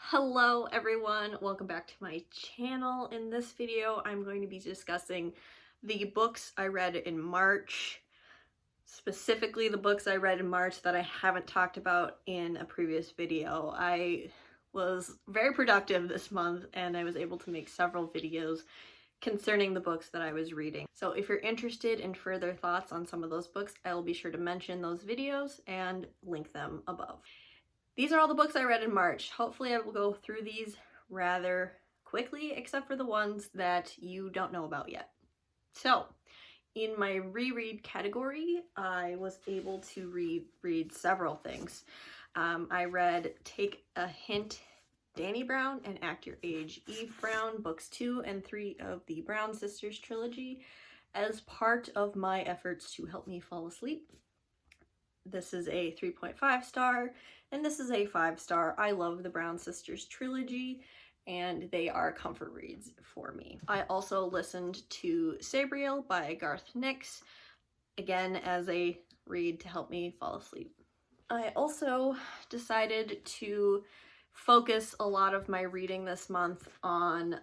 Hello everyone, welcome back to my channel. In this video, I'm going to be discussing the books I read in March, specifically the books I read in March that I haven't talked about in a previous video. I was very productive this month and I was able to make several videos concerning the books that I was reading. So if you're interested in further thoughts on some of those books, I'll be sure to mention those videos and link them above. These are all the books I read in March. Hopefully I will go through these rather quickly, except for the ones that you don't know about yet. So, in my reread category, I was able to read several things. I read Take a Hint, Dani Brown, and Act Your Age, Eve Brown, books 2 and 3 of the Brown Sisters trilogy, as part of my efforts to help me fall asleep. This is a 3.5 star, and this is a 5 star. I love the Brown Sisters trilogy, and they are comfort reads for me. I also listened to Sabriel by Garth Nix, again as a read to help me fall asleep. I also decided to focus a lot of my reading this month on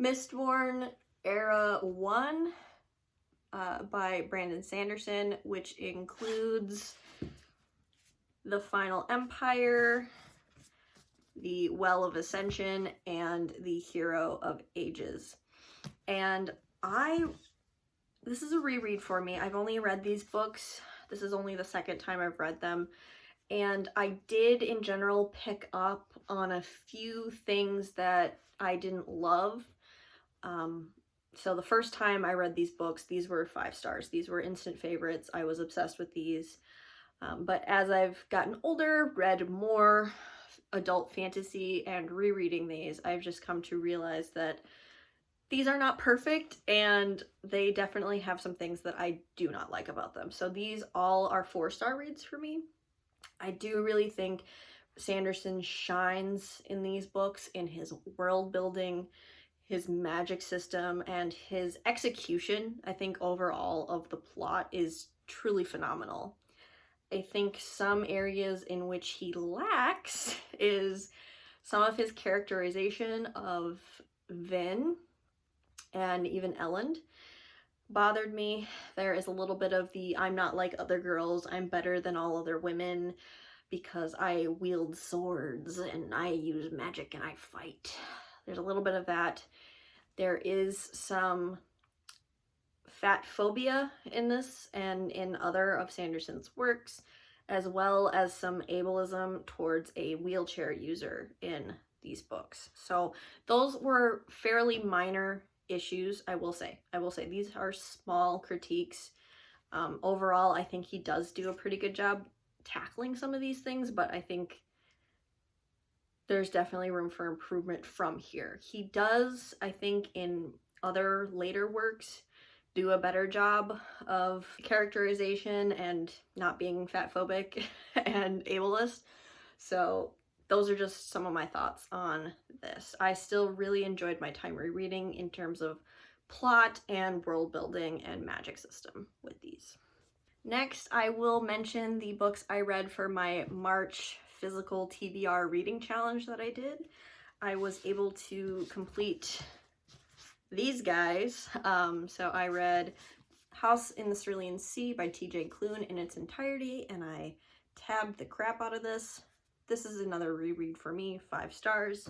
Mistborn Era 1, by Brandon Sanderson, which includes The Final Empire, The Well of Ascension, and The Hero of Ages. And this is a reread for me. I've only read these books. This is only the second time I've read them. And I did, in general, pick up on a few things that I didn't love. So the first time I read these books, these were 5 stars. These were instant favorites. I was obsessed with these. But as I've gotten older, read more adult fantasy, and rereading these, I've just come to realize that these are not perfect, and they definitely have some things that I do not like about them. So these all are 4-star reads for me. I do really think Sanderson shines in these books in his world building, his magic system, and his execution. I think overall of the plot is truly phenomenal. I think some areas in which he lacks is some of his characterization of Vin and even Elend bothered me. There is a little bit of the I'm not like other girls, I'm better than all other women because I wield swords and I use magic and I fight. There's a little bit of that. There is some fat phobia in this and in other of Sanderson's works, as well as some ableism towards a wheelchair user in these books. So those were fairly minor issues, I will say. These are small critiques. Overall, I think he does do a pretty good job tackling some of these things, but I think there's definitely room for improvement from here. He does, I think, in other later works, do a better job of characterization and not being fat phobic and ableist. So those are just some of my thoughts on this. I still really enjoyed my time rereading in terms of plot and world building and magic system with these. Next, I will mention the books I read for my March physical TBR reading challenge that I did. I was able to complete these guys. So I read House in the Cerulean Sea by TJ Klune in its entirety, and I tabbed the crap out of this. This is another reread for me, 5 stars.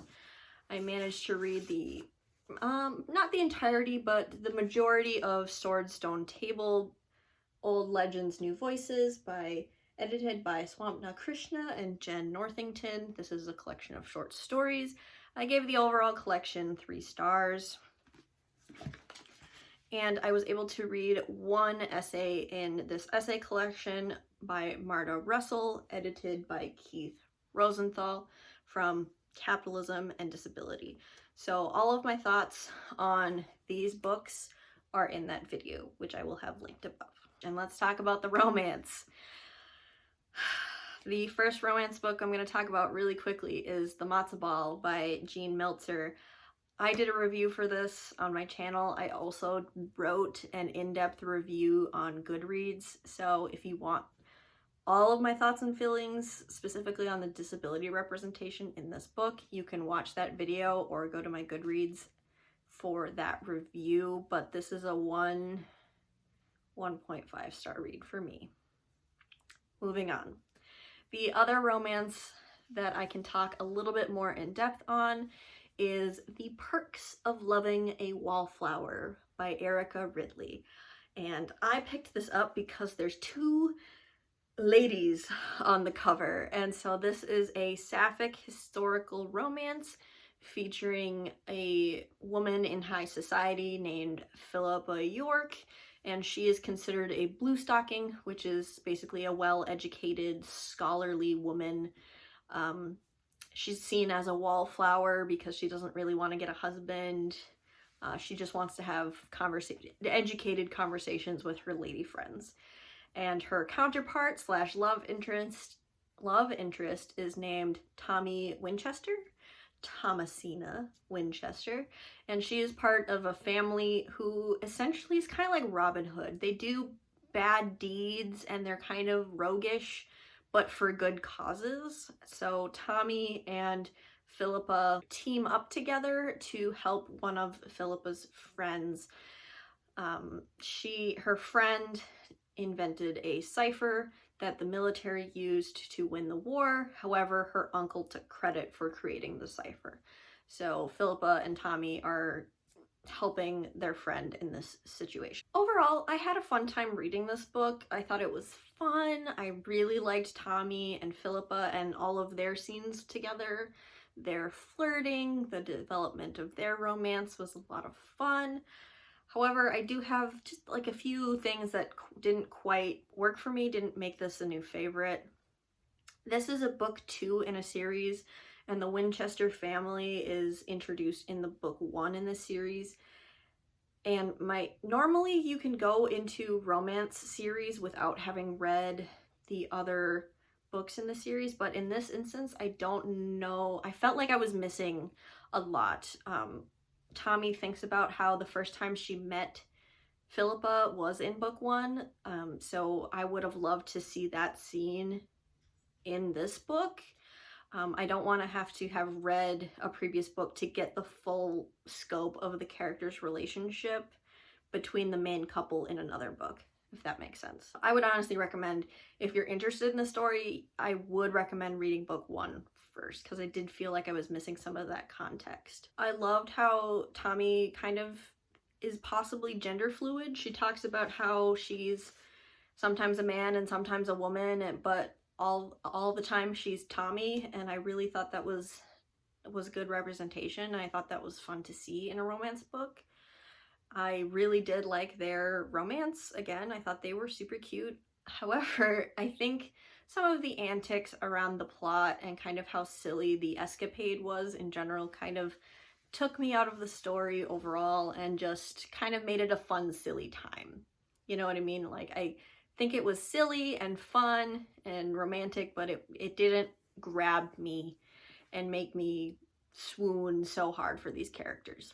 I managed to read the, not the entirety, but the majority of Sword Stone Table, Old Legends, New Voices, edited by Swampna Krishna and Jen Northington. This is a collection of short stories. I gave the overall collection 3 stars. And I was able to read one essay in this essay collection by Marta Russell, edited by Keith Rosenthal, from Capitalism and Disability. So all of my thoughts on these books are in that video, which I will have linked above. And let's talk about the romance. The first romance book I'm going to talk about really quickly is The Matzo Ball by Jean Meltzer. I did a review for this on my channel. I also wrote an in-depth review on Goodreads, so if you want all of my thoughts and feelings, specifically on the disability representation in this book, you can watch that video or go to my Goodreads for that review, but this is a 1.5 star read for me. Moving on. The other romance that I can talk a little bit more in depth on is The Perks of Loving a Wallflower by Erica Ridley. And I picked this up because there's two ladies on the cover. And so this is a sapphic historical romance featuring a woman in high society named Philippa York, and she is considered a blue stocking, which is basically a well-educated, scholarly woman. She's seen as a wallflower because she doesn't really want to get a husband. She just wants to have educated conversations with her lady friends. And her counterpart / love interest is named Tommy Winchester, Thomasina Winchester, and she is part of a family who essentially is kind of like Robin Hood. They do bad deeds and they're kind of roguish, but for good causes. So Tommy and Philippa team up together to help one of Philippa's friends. Her friend invented a cipher that the military used to win the war. However, her uncle took credit for creating the cipher. So Philippa and Tommy are helping their friend in this situation. Overall, I had a fun time reading this book. I thought it was fun. I really liked Tommy and Philippa and all of their scenes together. Their flirting, the development of their romance was a lot of fun. However, I do have just like a few things that didn't quite work for me, didn't make this a new favorite. This is a book 2 in a series, and the Winchester family is introduced in the book 1 in the series. And normally you can go into romance series without having read the other books in the series, but in this instance, I don't know. I felt like I was missing a lot. Tommy thinks about how the first time she met Philippa was in book 1, so I would have loved to see that scene in this book. I don't want to have read a previous book to get the full scope of the characters' relationship between the main couple in another book, if that makes sense. I would honestly recommend, if you're interested in the story, I would recommend reading book 1 first, because I did feel like I was missing some of that context. I loved how Tommy kind of is possibly gender fluid. She talks about how she's sometimes a man and sometimes a woman, but all the time she's Tommy, and I really thought that was good representation. I thought that was fun to see in a romance book. I really did like their romance. Again, I thought they were super cute. However, I think some of the antics around the plot and kind of how silly the escapade was in general kind of took me out of the story overall and just kind of made it a fun, silly time. You know what I mean? Like, I think it was silly and fun and romantic, but it didn't grab me and make me swoon so hard for these characters.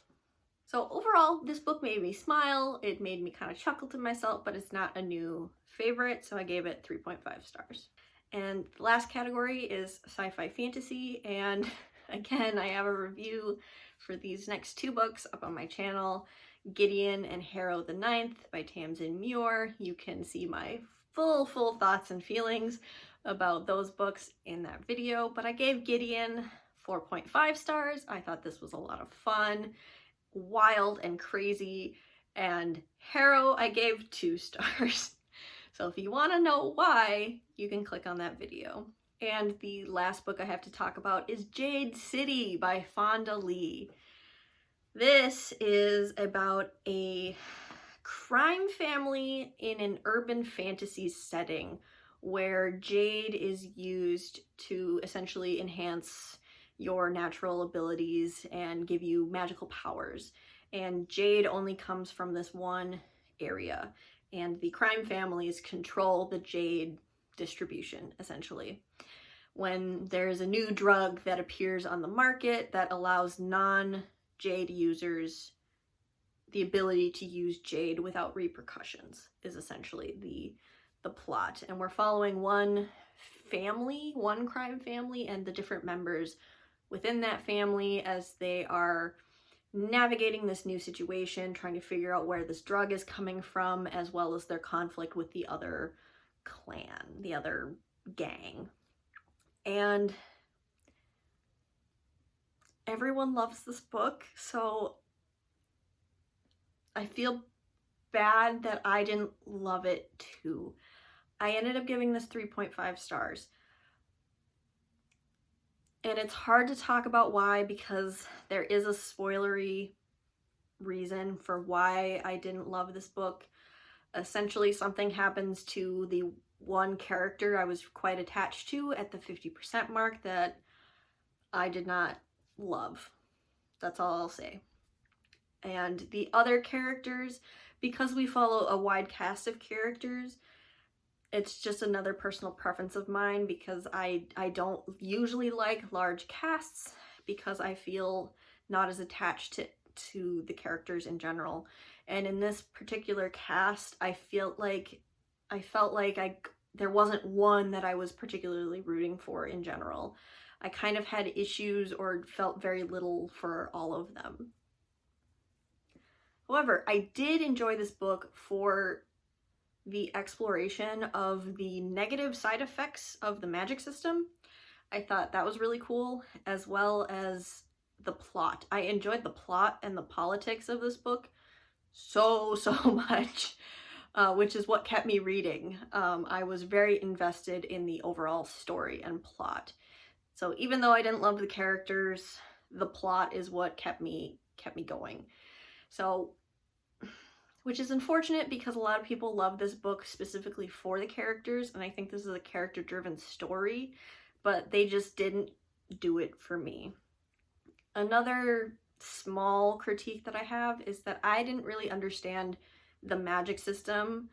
So overall, this book made me smile. It made me kind of chuckle to myself, but it's not a new favorite, so I gave it 3.5 stars. And the last category is sci-fi fantasy, and again, I have a review for these next 2 books up on my channel, Gideon and Harrow the Ninth by Tamsin Muir. You can see my full thoughts and feelings about those books in that video, but I gave Gideon 4.5 stars. I thought this was a lot of fun, wild and crazy, and Harrow I gave 2 stars. So if you want to know why, you can click on that video. And the last book I have to talk about is Jade City by Fonda Lee. This is about a crime family in an urban fantasy setting where jade is used to essentially enhance your natural abilities and give you magical powers. And jade only comes from this one area, and the crime families control the jade distribution, essentially. When there's a new drug that appears on the market that allows non-jade users the ability to use jade without repercussions, is essentially the the plot, and we're following one family, one crime family, and the different members within that family as they are navigating this new situation, trying to figure out where this drug is coming from, as well as their conflict with the other clan, the other gang. And everyone loves this book, so I feel bad that I didn't love it too. I ended up giving this 3.5 stars. And it's hard to talk about why, because there is a spoilery reason for why I didn't love this book. Essentially, something happens to the one character I was quite attached to at the 50% mark that I did not love. That's all I'll say. And the other characters, because we follow a wide cast of characters, it's just another personal preference of mine, because I don't usually like large casts because I feel not as attached to the characters in general. And in this particular cast, I felt like there wasn't one that I was particularly rooting for in general. I kind of had issues or felt very little for all of them. However, I did enjoy this book for the exploration of the negative side effects of the magic system. I thought that was really cool, as well as the plot. I enjoyed the plot and the politics of this book so much, which is what kept me reading. I was very invested in the overall story and plot. So even though I didn't love the characters, the plot is what kept me going. So, which is unfortunate because a lot of people love this book specifically for the characters, and I think this is a character-driven story, but they just didn't do it for me. Another small critique that I have is that I didn't really understand the magic system,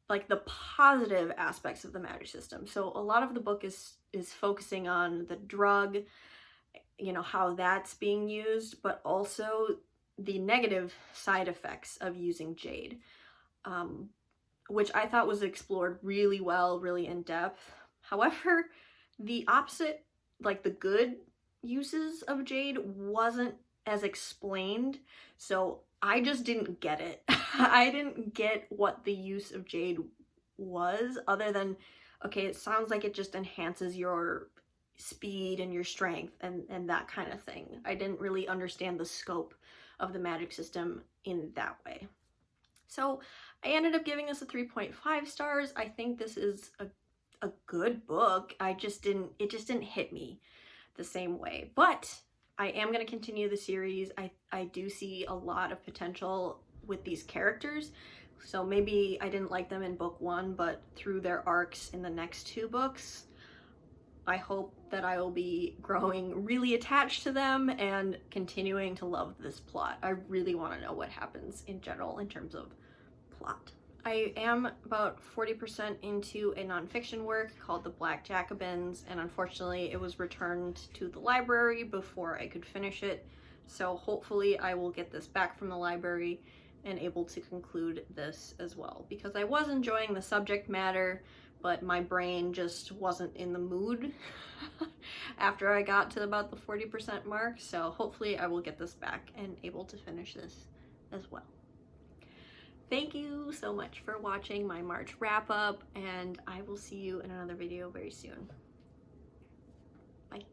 like the positive aspects of the magic system. So a lot of the book is focusing on the drug, you know, how that's being used, but also the negative side effects of using jade, which I thought was explored really well, really in depth. However, the opposite, like the good uses of jade, wasn't as explained, so I just didn't get it. I didn't get what the use of jade was, other than, okay, it sounds like it just enhances your speed and your strength and that kind of thing. I didn't really understand the scope of the magic system in that way. So I ended up giving this a 3.5 stars. I think this is a good book. It just didn't hit me the same way. But I am going to continue the series. I do see a lot of potential with these characters. So maybe I didn't like them in book 1, but through their arcs in the next 2 books, I hope that I will be growing really attached to them and continuing to love this plot. I really want to know what happens in general in terms of plot. I am about 40% into a nonfiction work called The Black Jacobins, and unfortunately it was returned to the library before I could finish it. So hopefully I will get this back from the library and able to conclude this as well, because I was enjoying the subject matter, but my brain just wasn't in the mood after I got to about the 40% mark. So hopefully I will get this back and able to finish this as well. Thank you so much for watching my March wrap up, and I will see you in another video very soon.